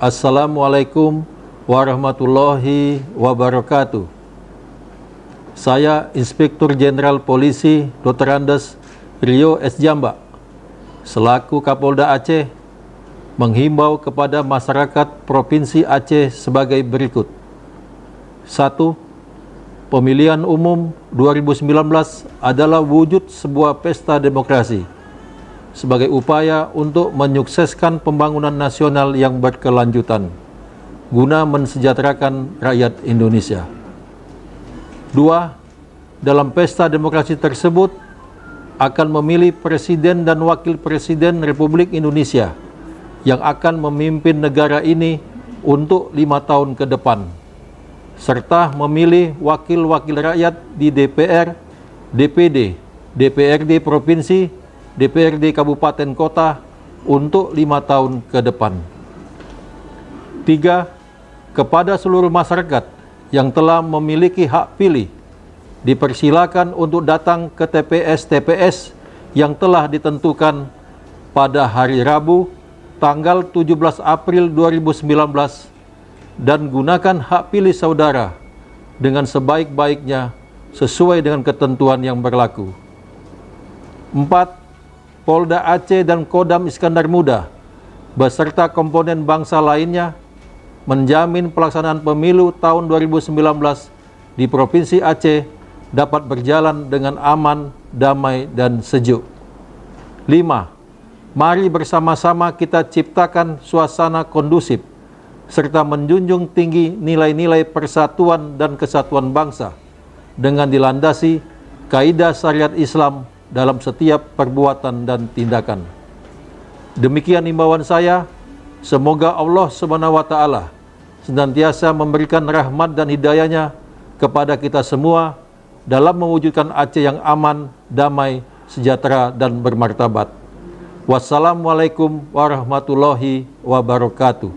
Assalamualaikum warahmatullahi wabarakatuh. Saya Inspektur Jenderal Polisi Dr. Andes Rio S. Jamba, selaku Kapolda Aceh, menghimbau kepada masyarakat Provinsi Aceh sebagai berikut. 1. Pemilihan umum 2019 adalah wujud sebuah pesta demokrasi sebagai upaya untuk menyukseskan pembangunan nasional yang berkelanjutan guna mensejahterakan rakyat Indonesia. 2. Dalam pesta demokrasi tersebut akan memilih Presiden dan Wakil Presiden Republik Indonesia yang akan memimpin negara ini untuk 5 tahun ke depan, serta memilih wakil-wakil rakyat di DPR, DPD, DPRD Provinsi, DPRD Kabupaten Kota untuk 5 tahun ke depan. 3. Kepada seluruh masyarakat yang telah memiliki hak pilih, dipersilakan untuk datang ke TPS-TPS yang telah ditentukan pada hari Rabu, tanggal 17 April 2019 dan gunakan hak pilih saudara dengan sebaik-baiknya sesuai dengan ketentuan yang berlaku. 4. Polda Aceh dan Kodam Iskandar Muda beserta komponen bangsa lainnya menjamin pelaksanaan pemilu tahun 2019 di Provinsi Aceh dapat berjalan dengan aman, damai, dan sejuk. 5. Mari bersama-sama kita ciptakan suasana kondusif serta menjunjung tinggi nilai-nilai persatuan dan kesatuan bangsa dengan dilandasi kaidah syariat Islam dalam setiap perbuatan dan tindakan. Demikian himbauan saya. Semoga Allah SWT senantiasa memberikan rahmat dan hidayahnya kepada kita semua dalam mewujudkan Aceh yang aman, damai, sejahtera, dan bermartabat. Wassalamualaikum warahmatullahi wabarakatuh.